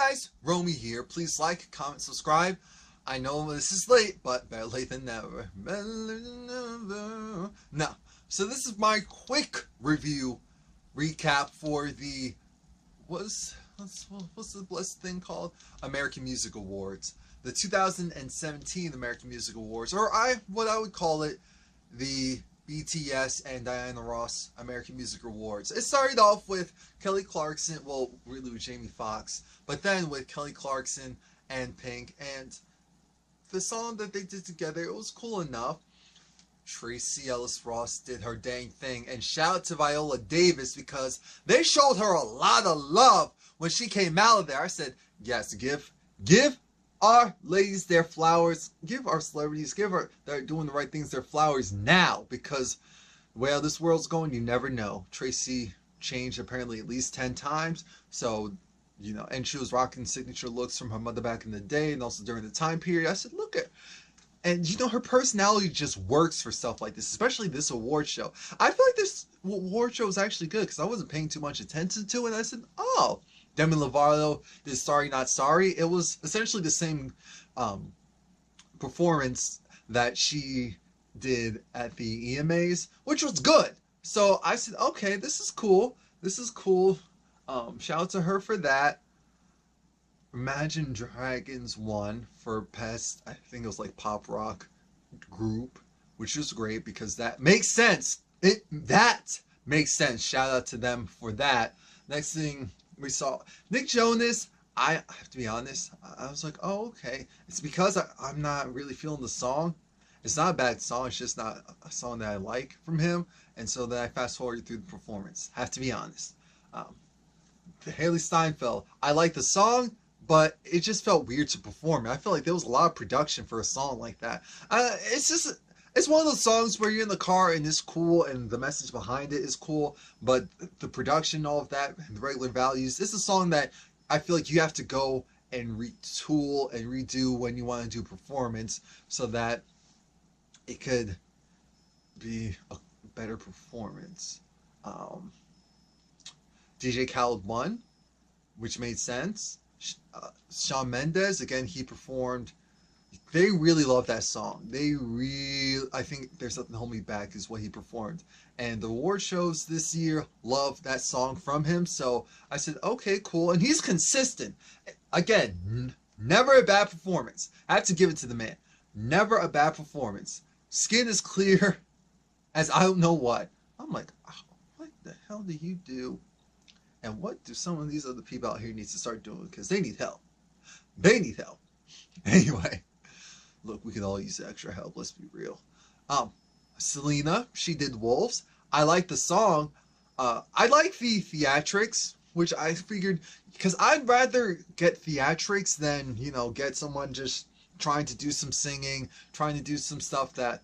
guys, Romie here. Please like, comment, subscribe. I know this is late, but better late than never. Better late than never. Now, so this is my quick review recap for the what's the blessed thing called? American Music Awards. The 2017 American Music Awards, or what I would call it, the BTS and Diana Ross American Music Awards. It started off with Kelly Clarkson, well, really with Jamie Foxx, but then with Kelly Clarkson and Pink, and the song that they did together, it was cool enough. Tracee Ellis Ross did her dang thing, and shout out to Viola Davis because they showed her a lot of love when she came out of there. I said, yes, give our ladies their flowers, give our celebrities, they're doing the right things, their flowers now, because well, this world's going, you never know. Tracee changed apparently at least 10 times, so you know, and she was rocking signature looks from her mother back in the day and also during the time period. I said, look at, and you know, her personality just works for stuff like this, especially this award show. I feel like this award show was actually good because I wasn't paying too much attention to it. I said, oh, Demi Lovato did Sorry Not Sorry. It was essentially the same performance that she did at the EMAs, which was good. So I said, okay, this is cool. This is cool. Shout out to her for that. Imagine Dragons won for best, I think it was like pop rock group, which was great because that makes sense. That makes sense. Shout out to them for that. Next thing we saw, Nick Jonas. I have to be honest, I was like, oh, okay. It's because I'm not really feeling the song. It's not a bad song, it's just not a song that I like from him. And so then I fast forwarded through the performance. Have to be honest. Haley Steinfeld, I like the song, but it just felt weird to perform. I feel like there was a lot of production for a song like that. It's one of those songs where you're in the car and it's cool and the message behind it is cool, but the production, all of that, and the regular values, it's a song that I feel like you have to go and retool and redo when you want to do performance so that it could be a better performance. DJ Khaled won, which made sense. Shawn Mendes, again, he performed. They really love that song. I think There's Nothing to Hold Me Back is what he performed. And the award shows this year love that song from him. So I said, okay, cool. And he's consistent. Again, never a bad performance. I have to give it to the man. Never a bad performance. Skin is clear as I don't know what. I'm like, oh, what the hell do you do? And what do some of these other people out here need to start doing? Because they need help. They need help. Anyway. Look, we can all use extra help, let's be real. Selena, she did Wolves. I like the song. I like the theatrics, which I figured, because I'd rather get theatrics than, you know, get someone just trying to do some singing, trying to do some stuff that,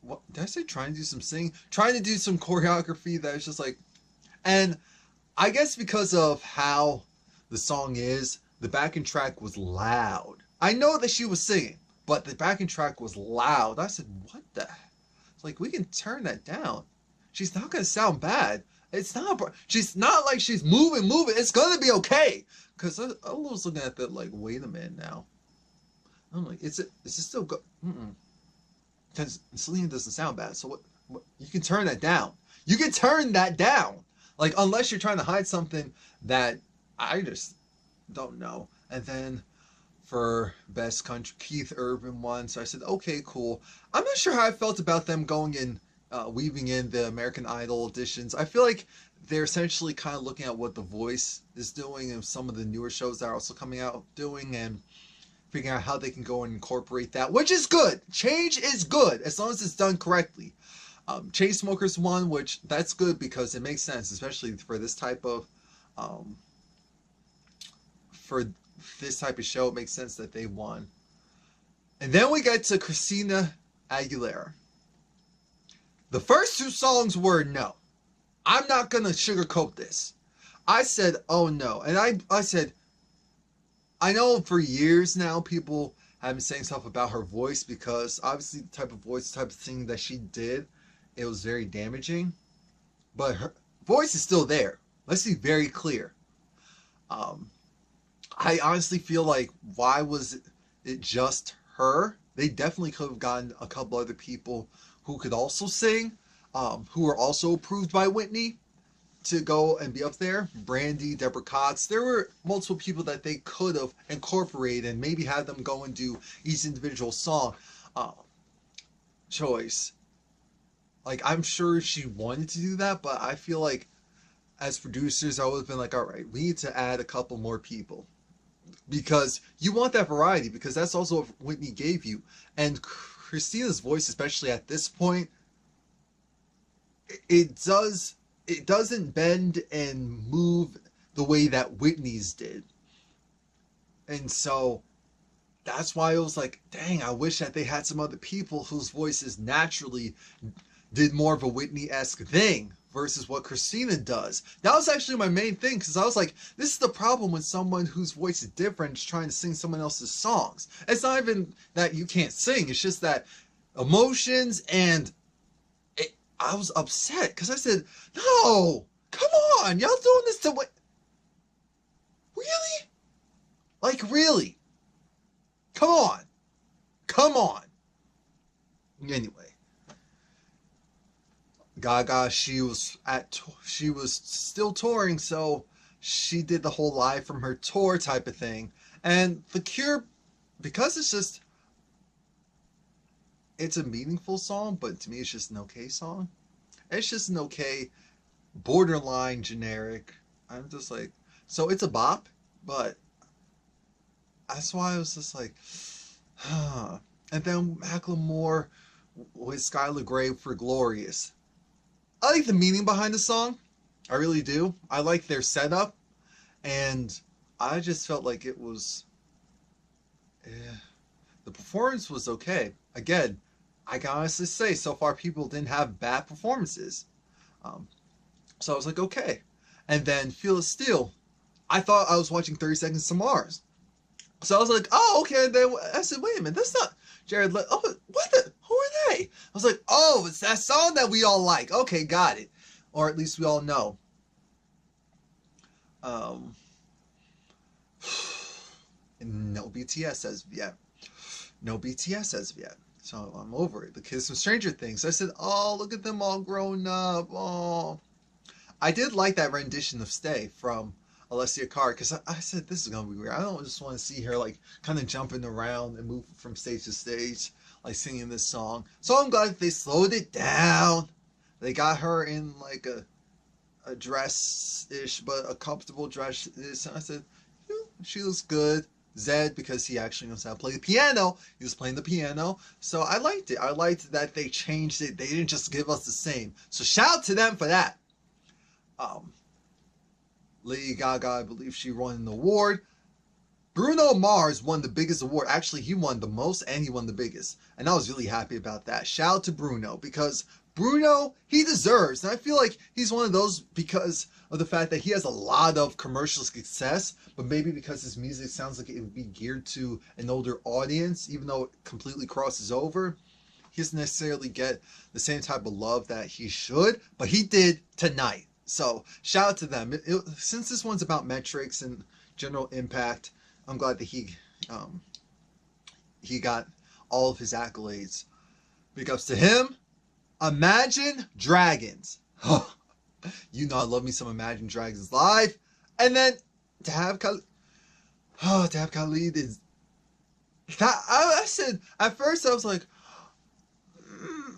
what did I say? Trying to do some singing? Trying to do some choreography that is just like, and I guess because of how the song is, the backing track was loud. I know that she was singing, but the backing track was loud. I said, what the? It's like, we can turn that down. She's not going to sound bad. It's not, she's not like she's moving. It's going to be okay. Because I was looking at that like, wait a minute now. I'm like, is it still good? Because Selena doesn't sound bad. So what? You can turn that down. You can turn that down. Like, unless you're trying to hide something that I just don't know. And then for Best Country, Keith Urban won. So I said, okay, cool. I'm not sure how I felt about them going in, weaving in the American Idol auditions. I feel like they're essentially kind of looking at what The Voice is doing and some of the newer shows that are also coming out doing and figuring out how they can go and incorporate that, which is good. Change is good as long as it's done correctly. Chainsmokers won, which that's good because it makes sense, especially for this type of show. It makes sense that they won. And then we get to Christina Aguilera. The first two songs were no. I'm not gonna sugarcoat this. I said, oh no. And I said, I know for years now people have been saying stuff about her voice because obviously the type of voice, the type of thing that she did, it was very damaging. But her voice is still there. Let's be very clear. I honestly feel like, why was it just her? They definitely could have gotten a couple other people who could also sing, who were also approved by Whitney to go and be up there. Brandy, Deborah Cox. There were multiple people that they could have incorporated and maybe had them go and do each individual song uh, choice. Like, I'm sure she wanted to do that, but I feel like as producers, I would have been like, all right, we need to add a couple more people. Because you want that variety, because that's also what Whitney gave you. And Christina's voice, especially at this point, it doesn't bend and move the way that Whitney's did. And so that's why I was like, dang, I wish that they had some other people whose voices naturally did more of a Whitney-esque thing versus what Christina does. That was actually my main thing, because I was like, this is the problem with someone whose voice is different is trying to sing someone else's songs. It's not even that you can't sing, it's just that emotions, and I was upset because I said, no, come on, y'all doing this to what? Really? Like, really? Come on. Come on. Anyway, Gaga, she was still touring, so she did the whole live from her tour type of thing. And The Cure, because it's a meaningful song, but to me it's just an okay song. It's just an okay, borderline generic. I'm just like, so it's a bop, but that's why I was just like, huh. And then Macklemore with Skylar Grey for Glorious. I like the meaning behind the song. I really do. I like their setup. And I just felt like it was... the performance was okay. Again, I can honestly say, so far people didn't have bad performances. So I was like, okay. And then Feel It Still. I thought I was watching 30 Seconds to Mars. So I was like, oh, okay. And then I said, wait a minute, that's not Jared Leto. Oh, what the? Who are they? I was like, oh, it's that song that we all like. Okay, got it. Or at least we all know. No BTS as of yet. No BTS as of yet. So I'm over it. The kids from Stranger Things. I said, oh, look at them all grown up. Oh. I did like that rendition of Stay from Alessia Cara, because I said, this is going to be weird. I don't just want to see her like kind of jumping around and moving from stage to stage, like singing this song. So I'm glad they slowed it down. They got her in like a dress-ish, but a comfortable dress-ish. And I said, she looks good. Zed, because he actually knows how to play the piano, he was playing the piano. So I liked it. I liked that they changed it. They didn't just give us the same. So shout out to them for that. Lady Gaga, I believe she won an award. Bruno Mars won the biggest award. Actually, he won the most and he won the biggest. And I was really happy about that. Shout out to Bruno, because Bruno, he deserves. And I feel like he's one of those because of the fact that he has a lot of commercial success, but maybe because his music sounds like it would be geared to an older audience, even though it completely crosses over. He doesn't necessarily get the same type of love that he should, but he did tonight. So shout out to them. Since this one's about metrics and general impact, I'm glad that he got all of his accolades. Big ups to him. Imagine Dragons. You know I love me some Imagine Dragons live. And then to have Khalid is... I said, at first I was like,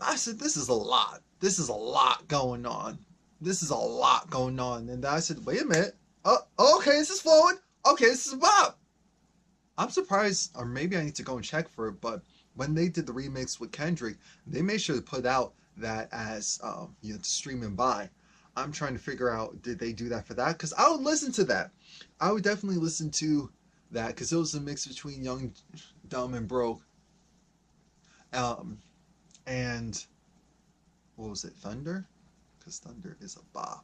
I said, this is a lot. This is a lot going on. This is a lot going on. And then I said, wait a minute. Okay, this is flowing. Okay, this is a bop. I'm surprised, or maybe I need to go and check for it, but when they did the remix with Kendrick, they made sure to put out that as, to stream and buy. I'm trying to figure out, did they do that for that? Because I would listen to that. I would definitely listen to that, because it was a mix between Young, Dumb, and Broke. And, what was it, Thunder? Because Thunder is a bop.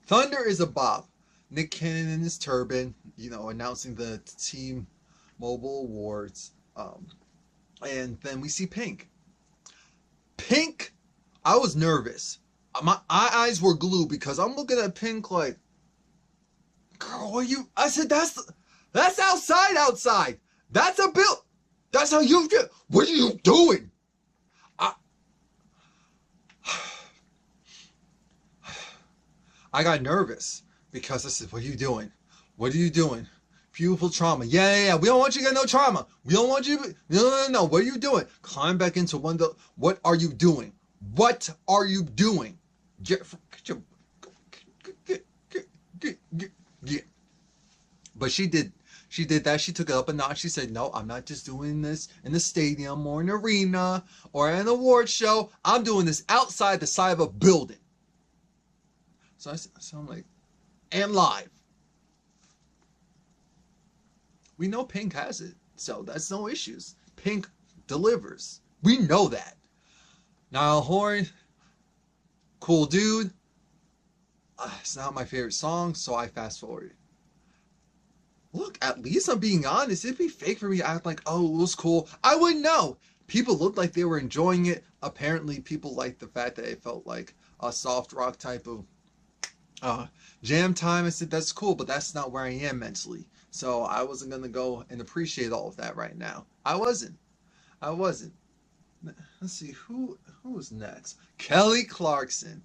Thunder is a bop. Nick Cannon in his turban, announcing the T-Mobile Awards. And then we see Pink. Pink, I was nervous. My eyes were glued because I'm looking at Pink like, girl, I said, That's outside. That's a build. That's how you do. What are you doing? I got nervous because I said, what are you doing? What are you doing? Pupil trauma. Yeah. We don't want you to get no trauma. We don't want you to... No. What are you doing? Climb back into one... What are you doing? What are you doing? Get... But she did that. She took it up a notch. She said, no, I'm not just doing this in the stadium or an arena or an award show. I'm doing this outside the side of a building. So I'm like, and live. We know Pink has it, so that's no issues. Pink delivers. We know that. Niall Horan, cool dude. It's not my favorite song, so I fast forward. Look, at least I'm being honest. It'd be fake for me to act like, oh, it was cool. I wouldn't know. People looked like they were enjoying it. Apparently, people liked the fact that it felt like a soft rock type of jam time. I said, that's cool, but that's not where I am mentally. So I wasn't going to go and appreciate all of that right now. I wasn't. Let's see, who was next? Kelly Clarkson.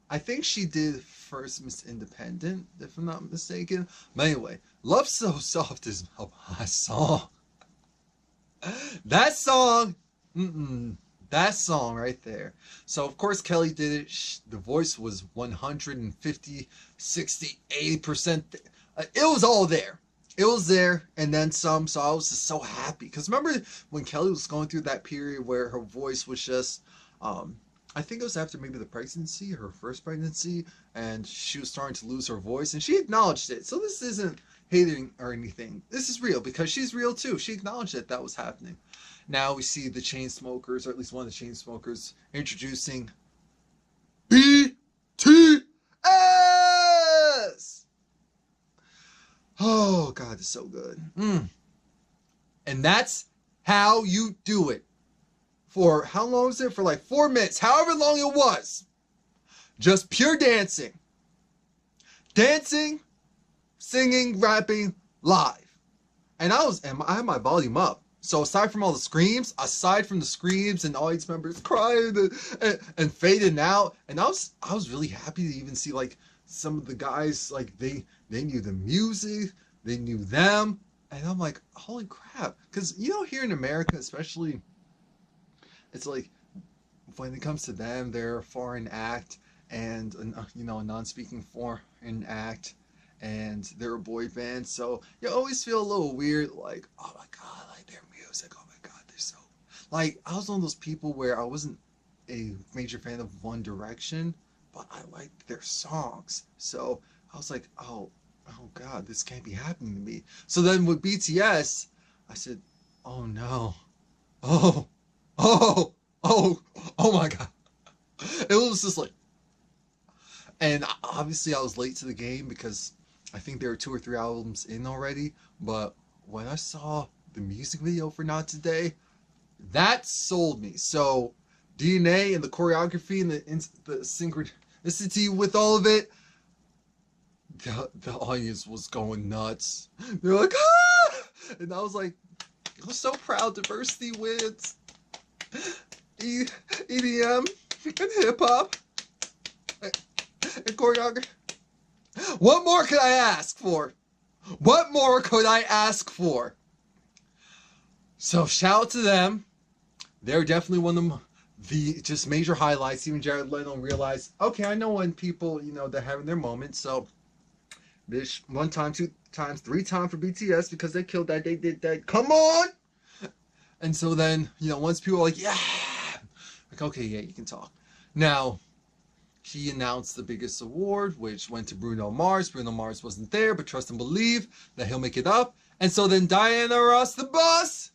I think she did first Miss Independent, if I'm not mistaken. But anyway, Love So Soft is my song. That song, that song right there. So, of course, Kelly did it. The voice was 150, 60, 80%. It was all there. It was there and then some. So I was just so happy. Because remember when Kelly was going through that period where her voice was just... I think it was after maybe the pregnancy, her first pregnancy, and she was starting to lose her voice, and she acknowledged it. So this isn't hating or anything. This is real because she's real too. She acknowledged that was happening. Now we see the Chainsmokers, or at least one of the Chainsmokers, introducing BTS. Oh God, it's so good. And that's how you do it. For how long was it? For like 4 minutes, however long it was. Just pure dancing. Dancing, singing, rapping, live. And I had my volume up. So aside from the screams and audience members crying and fading out, and I was really happy to even see like some of the guys, like they knew the music, they knew them, and I'm like, holy crap. Because here in America especially, it's like when it comes to them, they're a foreign act and a non-speaking foreign act, and they're a boy band. So you always feel a little weird, like, oh my God, like their music. Oh my God, they're so like. I was one of those people where I wasn't a major fan of One Direction, but I liked their songs. So I was like, oh God, this can't be happening to me. So then with BTS, I said, oh no, oh my God. It was just like, and obviously I was late to the game because I think there were 2 or 3 albums in already. But when I saw the music video for Not Today, that sold me. So DNA and the choreography and the synchronicity with all of it, the audience was going nuts. They're like, ah! And I was like, I'm so proud diversity wins. EDM and hip hop and choreography. What more could I ask for? What more could I ask for? So shout out to them. They're definitely one of the just major highlights. Even Jared Leto realized, okay, I know when people, they're having their moments. So this 1 time, 2 times, 3 times for BTS because they killed that, they did that. Come on! And so then, once people are like, yeah, like, okay, yeah, you can talk. Now, he announced the biggest award, which went to Bruno Mars. Bruno Mars wasn't there, but trust and believe that he'll make it up. And so then Diana Ross, the boss,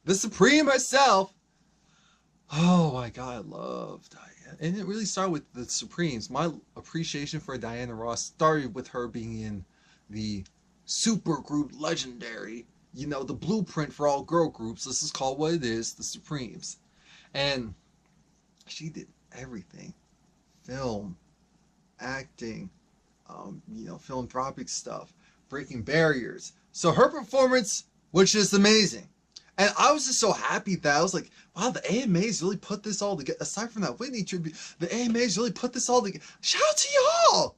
the Supreme herself. Oh my God, I love Diana. And it really started with the Supremes. My appreciation for Diana Ross started with her being in the super group Legendary. The blueprint for all girl groups. This is called what it is, the Supremes. And she did everything. Film, acting, philanthropic stuff, breaking barriers, So her performance was just amazing. And I was just so happy that I was like, wow, the AMAs really put this all together. Aside from that Whitney tribute, the AMAs really put this all together. Shout out to y'all!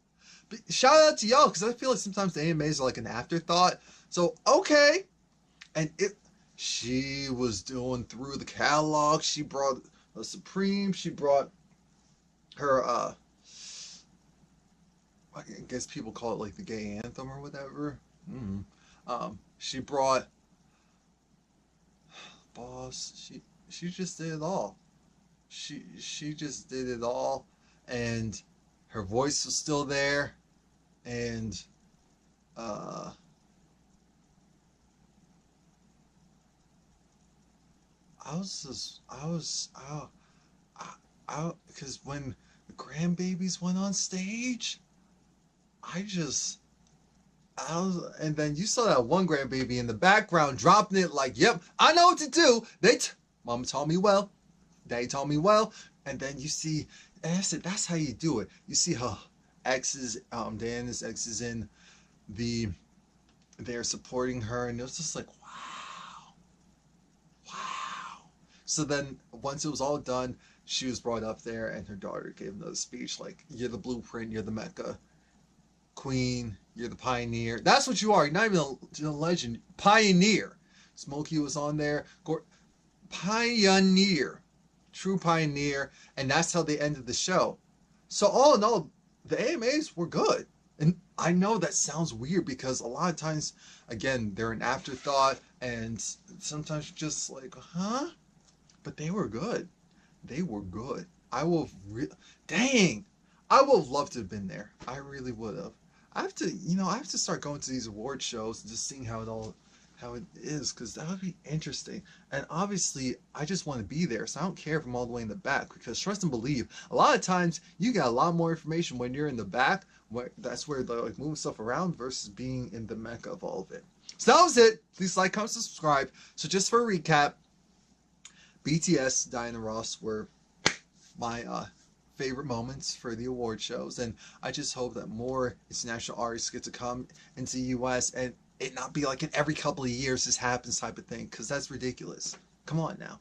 Shout out to y'all, because I feel like sometimes the AMAs are like an afterthought. So, okay. And she was doing through the catalog. She brought a Supreme. She brought her, I guess people call it like the gay anthem or whatever. She brought Boss. She just did it all. She just did it all, and her voice was still there, and I because when the grandbabies went on stage, and then you saw that one grandbaby in the background dropping it like, yep, I know what to do. Mama taught me well. Daddy taught me well. And then you see, and I said, that's how you do it. You see her exes, Diana's exes they're supporting her, and it was just like, wow. So then once it was all done, she was brought up there, and her daughter gave another speech like, you're the blueprint, you're the Mecca queen, you're the pioneer. That's what you are. You're not even a legend. Pioneer. Smokey was on there. Pioneer. True pioneer. And that's how they ended the show. So all in all, the AMAs were good. And I know that sounds weird because a lot of times, again, they're an afterthought, and sometimes you're just like, huh? But they were good. They were good. I would have loved to have been there. I really would have. I have to start going to these award shows and just seeing how it is, because that would be interesting. And obviously, I just want to be there, so I don't care if I'm all the way in the back, because trust and believe, a lot of times you get a lot more information when you're in the back. That's where they're like moving stuff around versus being in the mecca of all of it. So that was it. Please like, comment, subscribe. So just for a recap, BTS, Diana Ross were my favorite moments for the award shows, and I just hope that more international artists get to come into the US and it not be like in every couple of years this happens type of thing, because that's ridiculous. Come on now.